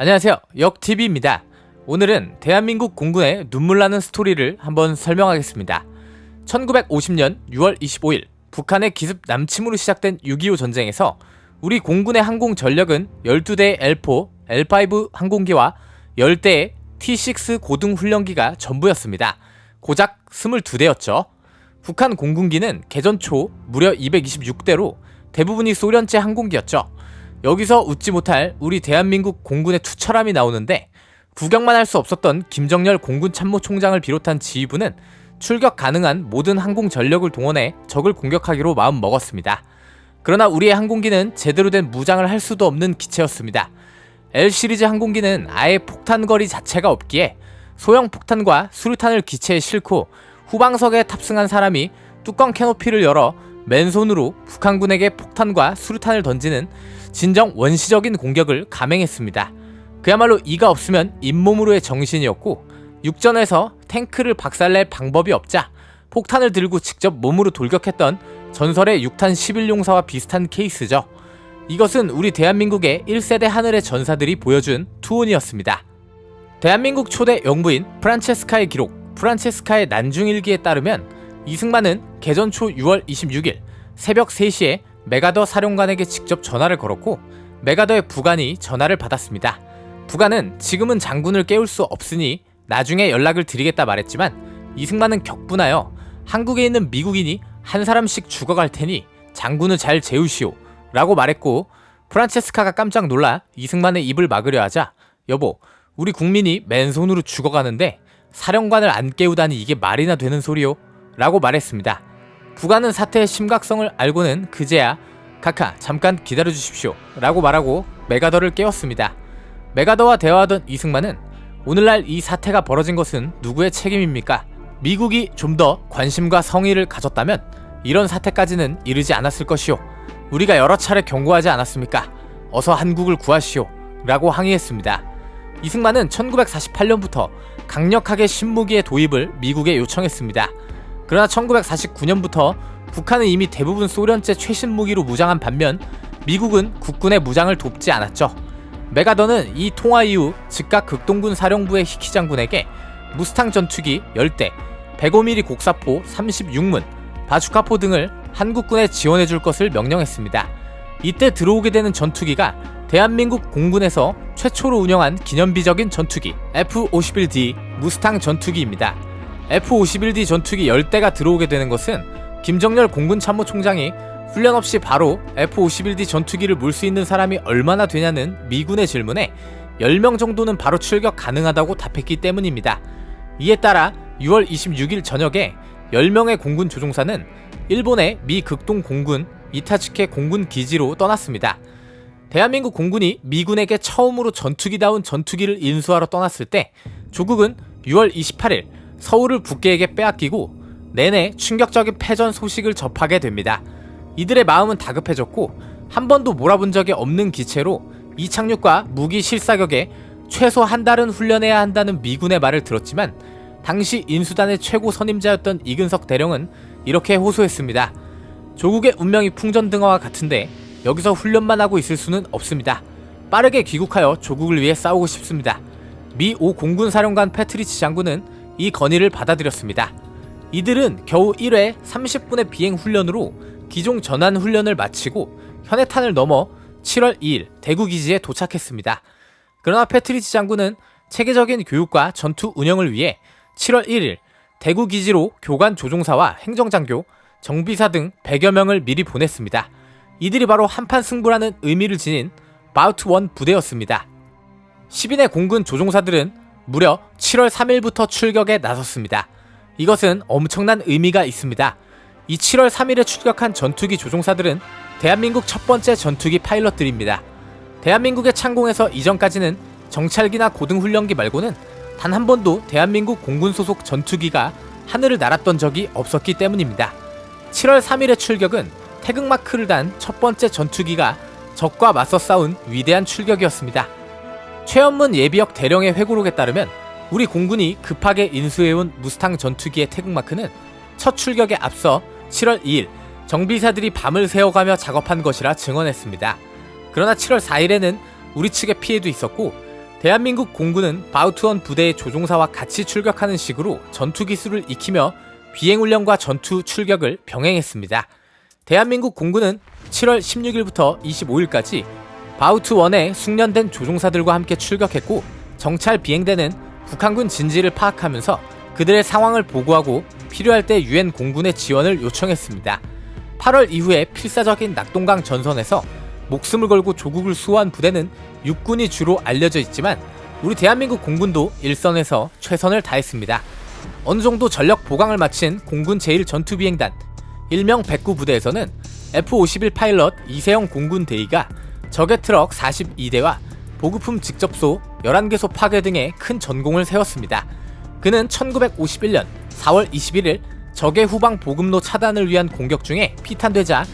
안녕하세요, 역TV입니다. 오늘은 대한민국 공군의 눈물나는 스토리를 한번 설명하겠습니다. 1950년 6월 25일 북한의 기습 남침으로 시작된 6.25 전쟁에서 우리 공군의 항공 전력은 12대의 L4, L5 항공기와 10대의 T6 고등 훈련기가 전부였습니다. 고작 22대였죠. 북한 공군기는 개전 초 무려 226대로 대부분이 소련제 항공기였죠. 여기서 웃지 못할 우리 대한민국 공군의 투철함이 나오는데, 구경만 할 수 없었던 김정열 공군 참모총장을 비롯한 지휘부는 출격 가능한 모든 항공 전력을 동원해 적을 공격하기로 마음먹었습니다. 그러나 우리의 항공기는 제대로 된 무장을 할 수도 없는 기체였습니다. L시리즈 항공기는 아예 폭탄거리 자체가 없기에 소형 폭탄과 수류탄을 기체에 싣고 후방석에 탑승한 사람이 뚜껑 캐노피를 열어 맨손으로 북한군에게 폭탄과 수류탄을 던지는 진정 원시적인 공격을 감행했습니다. 그야말로 이가 없으면 잇몸으로의 정신이었고, 육전에서 탱크를 박살낼 방법이 없자 폭탄을 들고 직접 몸으로 돌격했던 전설의 6탄 11용사와 비슷한 케이스죠. 이것은 우리 대한민국의 1세대 하늘의 전사들이 보여준 투혼이었습니다. 대한민국 초대 영부인 프란체스카의 기록, 프란체스카의 난중일기에 따르면 이승만은 개전 초 6월 26일 새벽 3시에 메가더 사령관에게 직접 전화를 걸었고, 메가더의 부관이 전화를 받았습니다. 부관은 지금은 장군을 깨울 수 없으니 나중에 연락을 드리겠다 말했지만, 이승만은 격분하여 한국에 있는 미국인이 한 사람씩 죽어갈 테니 장군을 잘 재우시오 라고 말했고, 프란체스카가 깜짝 놀라 이승만의 입을 막으려 하자, 여보, 우리 국민이 맨손으로 죽어가는데 사령관을 안 깨우다니 이게 말이나 되는 소리요? 라고 말했습니다. 부관은 사태의 심각성을 알고는 그제야 카카 잠깐 기다려주십시오 라고 말하고 메가더를 깨웠습니다. 메가더와 대화하던 이승만은 오늘날 이 사태가 벌어진 것은 누구의 책임입니까? 미국이 좀 더 관심과 성의를 가졌다면 이런 사태까지는 이르지 않았을 것이오. 우리가 여러 차례 경고하지 않았습니까? 어서 한국을 구하시오 라고 항의했습니다. 이승만은 1948년부터 강력하게 신무기의 도입을 미국에 요청했습니다. 그러나 1949년부터 북한은 이미 대부분 소련제 최신 무기로 무장한 반면 미국은 국군의 무장을 돕지 않았죠. 메가더는 이 통화 이후 즉각 극동군 사령부의 히키 장군에게 무스탕 전투기 10대, 105mm 곡사포 36문, 바주카포 등을 한국군에 지원해줄 것을 명령했습니다. 이때 들어오게 되는 전투기가 대한민국 공군에서 최초로 운영한 기념비적인 전투기 F-51D 무스탕 전투기입니다. F-51D 전투기 10대가 들어오게 되는 것은 김정열 공군 참모총장이 훈련 없이 바로 F-51D 전투기를 몰 수 있는 사람이 얼마나 되냐는 미군의 질문에 10명 정도는 바로 출격 가능하다고 답했기 때문입니다. 이에 따라 6월 26일 저녁에 10명의 공군 조종사는 일본의 미 극동 공군 이타츠케 공군 기지로 떠났습니다. 대한민국 공군이 미군에게 처음으로 전투기다운 전투기를 인수하러 떠났을 때 조국은 6월 28일 서울을 북계에게 빼앗기고 내내 충격적인 패전 소식을 접하게 됩니다. 이들의 마음은 다급해졌고 한 번도 몰아본 적이 없는 기체로 이착륙과 무기 실사격에 최소 한 달은 훈련해야 한다는 미군의 말을 들었지만, 당시 인수단의 최고 선임자였던 이근석 대령은 이렇게 호소했습니다. 조국의 운명이 풍전등화와 같은데 여기서 훈련만 하고 있을 수는 없습니다. 빠르게 귀국하여 조국을 위해 싸우고 싶습니다. 미 5 공군 사령관 패트리치 장군은 이 건의를 받아들였습니다. 이들은 겨우 1회 30분의 비행 훈련으로 기종 전환 훈련을 마치고 현해탄을 넘어 7월 2일 대구 기지에 도착했습니다. 그러나 패트리치 장군은 체계적인 교육과 전투 운영을 위해 7월 1일 대구 기지로 교관 조종사와 행정장교, 정비사 등 100여 명을 미리 보냈습니다. 이들이 바로 한판 승부라는 의미를 지닌 바우트 1 부대였습니다. 10인의 공군 조종사들은 무려 7월 3일부터 출격에 나섰습니다. 이것은 엄청난 의미가 있습니다. 이 7월 3일에 출격한 전투기 조종사들은 대한민국 첫 번째 전투기 파일럿들입니다. 대한민국의 창공에서 이전까지는 정찰기나 고등훈련기 말고는 단 한 번도 대한민국 공군 소속 전투기가 하늘을 날았던 적이 없었기 때문입니다. 7월 3일의 출격은 태극마크를 단 첫 번째 전투기가 적과 맞서 싸운 위대한 출격이었습니다. 최현문 예비역 대령의 회고록에 따르면 우리 공군이 급하게 인수해온 무스탕 전투기의 태극마크는 첫 출격에 앞서 7월 2일 정비사들이 밤을 새워가며 작업한 것이라 증언했습니다. 그러나 7월 4일에는 우리 측의 피해도 있었고 대한민국 공군은 바우투원 부대의 조종사와 같이 출격하는 식으로 전투 기술을 익히며 비행훈련과 전투 출격을 병행했습니다. 대한민국 공군은 7월 16일부터 25일까지 바우투1에 숙련된 조종사들과 함께 출격했고, 정찰 비행대는 북한군 진지를 파악하면서 그들의 상황을 보고하고 필요할 때 유엔 공군의 지원을 요청했습니다. 8월 이후에 필사적인 낙동강 전선에서 목숨을 걸고 조국을 수호한 부대는 육군이 주로 알려져 있지만, 우리 대한민국 공군도 일선에서 최선을 다했습니다. 어느 정도 전력 보강을 마친 공군 제1전투비행단 일명 백구 부대에서는 F-51 파일럿 이세영 공군 대위가 적의 트럭 42대와 보급품 직접소 11개소 파괴 등의 큰 전공을 세웠습니다. 그는 1951년 4월 21일 적의 후방 보급로 차단을 위한 공격 중에 피탄되자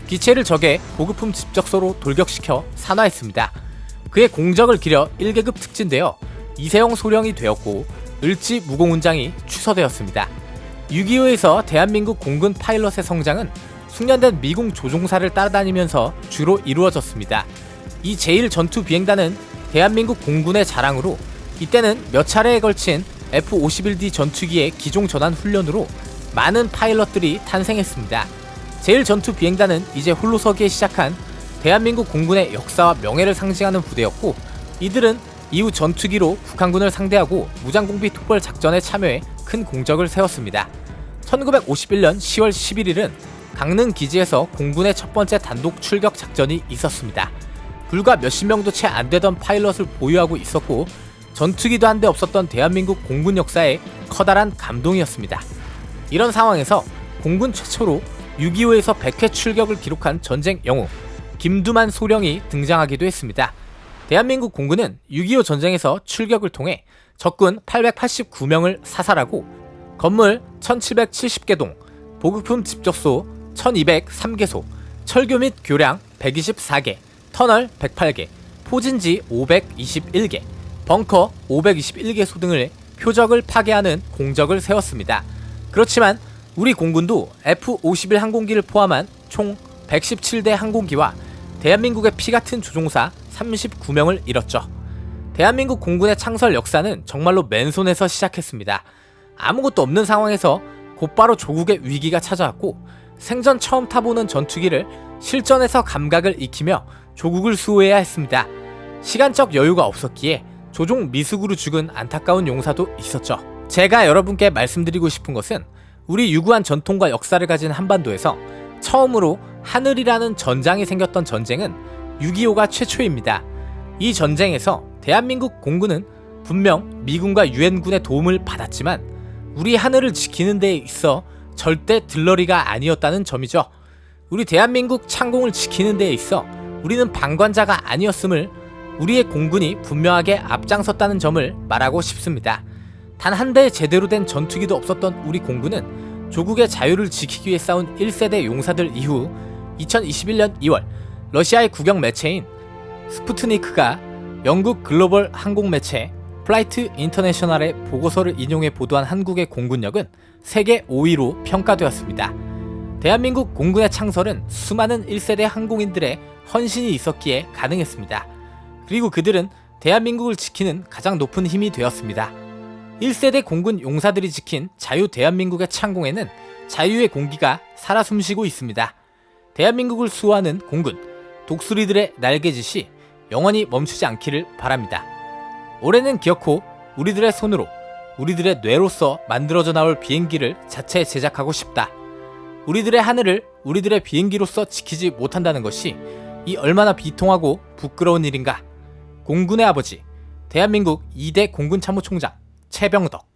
기체를 적의 보급품 집적소로 돌격시켜 산화했습니다. 그의 공적을 기려 1계급 특진되어 이세영 소령이 되었고, 을지 무공훈장이 취소되었습니다. 6.25에서 대한민국 공군 파일럿의 성장은 숙련된 미군 조종사를 따라다니면서 주로 이루어졌습니다. 이 제1전투비행단은 대한민국 공군의 자랑으로 이때는 몇 차례에 걸친 F-51D 전투기의 기종 전환 훈련으로 많은 파일럿들이 탄생했습니다. 제1전투비행단은 이제 홀로서기에 시작한 대한민국 공군의 역사와 명예를 상징하는 부대였고, 이들은 이후 전투기로 북한군을 상대하고 무장공비 특별 작전에 참여해 큰 공적을 세웠습니다. 1951년 10월 11일은 강릉 기지에서 공군의 첫 번째 단독 출격 작전이 있었습니다. 불과 몇십 명도 채 안 되던 파일럿을 보유하고 있었고, 전투기도 한 대 없었던 대한민국 공군 역사에 커다란 감동이었습니다. 이런 상황에서 공군 최초로 6.25에서 100회 출격을 기록한 전쟁 영웅 김두만 소령이 등장하기도 했습니다. 대한민국 공군은 6.25 전쟁에서 출격을 통해 적군 889명을 사살하고 건물 1770개 동, 보급품 집적소 1203개소, 철교 및 교량 124개, 터널 108개, 포진지 521개, 벙커 521개소 등을 표적을 파괴하는 공적을 세웠습니다. 그렇지만 우리 공군도 F-51 항공기를 포함한 총 117대 항공기와 대한민국의 피같은 조종사 39명을 잃었죠. 대한민국 공군의 창설 역사는 정말로 맨손에서 시작했습니다. 아무것도 없는 상황에서 곧바로 조국의 위기가 찾아왔고, 생전 처음 타보는 전투기를 실전에서 감각을 익히며 조국을 수호해야 했습니다. 시간적 여유가 없었기에 조종 미숙으로 죽은 안타까운 용사도 있었죠. 제가 여러분께 말씀드리고 싶은 것은 우리 유구한 전통과 역사를 가진 한반도에서 처음으로 하늘이라는 전장이 생겼던 전쟁은 6.25가 최초입니다. 이 전쟁에서 대한민국 공군은 분명 미군과 유엔군의 도움을 받았지만 우리 하늘을 지키는 데 있어 절대 들러리가 아니었다는 점이죠. 우리 대한민국 창공을 지키는 데 있어 우리는 방관자가 아니었음을 우리의 공군이 분명하게 앞장섰다는 점을 말하고 싶습니다. 단 한 대의 제대로 된 전투기도 없었던 우리 공군은 조국의 자유를 지키기 위해 싸운 1세대 용사들 이후 2021년 2월 러시아의 국영 매체인 스푸트니크가 영국 글로벌 항공 매체 플라이트 인터내셔널의 보고서를 인용해 보도한 한국의 공군력은 세계 5위로 평가되었습니다. 대한민국 공군의 창설은 수많은 1세대 항공인들의 헌신이 있었기에 가능했습니다. 그리고 그들은 대한민국을 지키는 가장 높은 힘이 되었습니다. 1세대 공군 용사들이 지킨 자유 대한민국의 창공에는 자유의 공기가 살아 숨쉬고 있습니다. 대한민국을 수호하는 공군, 독수리들의 날개짓이 영원히 멈추지 않기를 바랍니다. 올해는 기어코 우리들의 손으로, 우리들의 뇌로서 만들어져 나올 비행기를 자체 제작하고 싶다. 우리들의 하늘을 우리들의 비행기로서 지키지 못한다는 것이 이 얼마나 비통하고 부끄러운 일인가. 공군의 아버지, 대한민국 2대 공군참모총장 최병덕.